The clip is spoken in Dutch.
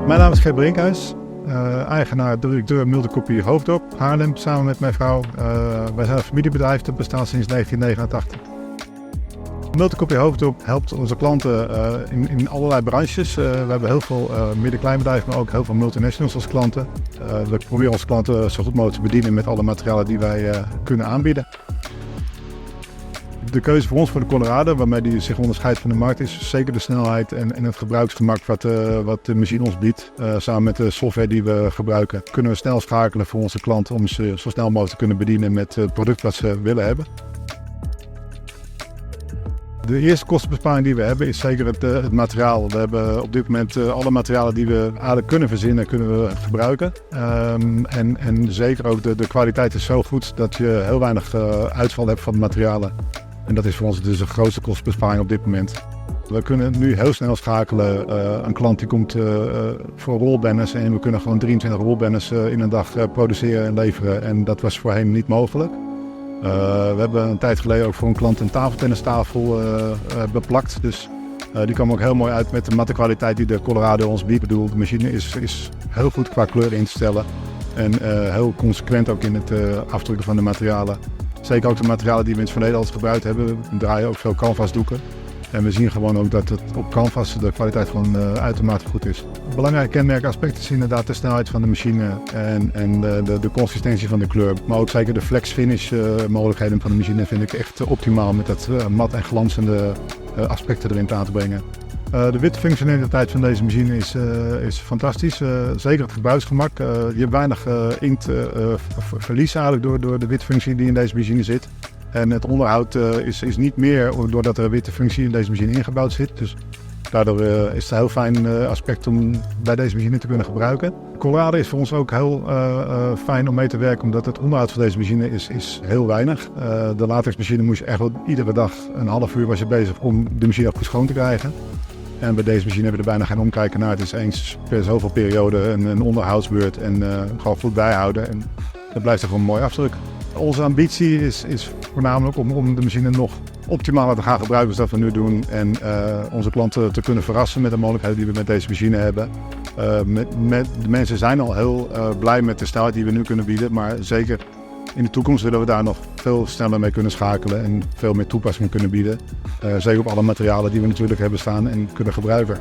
Mijn naam is Gert Brinkhuis, eigenaar directeur Multicopy Hoofddorp, Haarlem, samen met mijn vrouw. Wij zijn een familiebedrijf dat bestaat sinds 1989. Multicopy Hoofddorp helpt onze klanten in allerlei branches. We hebben heel veel midden-kleinbedrijven, maar ook heel veel multinationals als klanten. We proberen onze klanten zo goed mogelijk te bedienen met alle materialen die wij kunnen aanbieden. De keuze voor ons voor de Colorado, waarmee die zich onderscheidt van de markt, is zeker de snelheid en het gebruiksgemak wat de machine ons biedt. Samen met de software die we gebruiken kunnen we snel schakelen voor onze klanten om ze zo snel mogelijk te kunnen bedienen met het product wat ze willen hebben. De eerste kostenbesparing die we hebben is zeker het materiaal. We hebben op dit moment alle materialen die we eigenlijk kunnen verzinnen, kunnen we gebruiken. En zeker ook de kwaliteit is zo goed dat je heel weinig uitval hebt van de materialen. En dat is voor ons dus de grootste kostenbesparing op dit moment. We kunnen nu heel snel schakelen. Een klant die komt voor rolbanners en we kunnen gewoon 23 rolbanners in een dag produceren en leveren. En dat was voorheen niet mogelijk. We hebben een tijd geleden ook voor een klant een tafeltennistafel beplakt. Dus die kwam ook heel mooi uit met de matte kwaliteit die de Colorado ons biedt. Ik bedoel, de machine is heel goed qua kleur in te stellen. En heel consequent ook in het afdrukken van de materialen. Zeker ook de materialen die we in het verleden altijd gebruikt hebben. We draaien ook veel canvasdoeken. En we zien gewoon ook dat het op canvas de kwaliteit gewoon uitermate goed is. Een belangrijk kenmerkaspect is inderdaad de snelheid van de machine en de consistentie van de kleur. Maar ook zeker de flex finish mogelijkheden van de machine vind ik echt optimaal met dat mat en glanzende aspecten erin aan te brengen. De witfunctionaliteit van deze machine is fantastisch. Zeker het gebruiksgemak. Je hebt weinig inktverlies eigenlijk door de witfunctie die in deze machine zit. En het onderhoud is niet meer doordat er een witte functie in deze machine ingebouwd zit. Dus daardoor is het een heel fijn aspect om bij deze machine te kunnen gebruiken. Colorado is voor ons ook heel fijn om mee te werken, omdat het onderhoud van deze machine is heel weinig. De latexmachine moest je echt wel iedere dag een half uur was je bezig om de machine ook goed schoon te krijgen. En bij deze machine hebben we er bijna geen omkijken naar. Het is eens per zoveel periode een onderhoudsbeurt en gewoon goed bijhouden. En dat blijft er gewoon een mooi afdruk. Onze ambitie is voornamelijk om de machine nog optimaler te gaan gebruiken zoals dat we nu doen. En onze klanten te kunnen verrassen met de mogelijkheden die we met deze machine hebben. De mensen zijn al heel blij met de snelheid die we nu kunnen bieden. Maar zeker in de toekomst willen we daar nog veel sneller mee kunnen schakelen. En veel meer toepassingen kunnen bieden. Zeker op alle materialen die we natuurlijk hebben staan en kunnen gebruiken.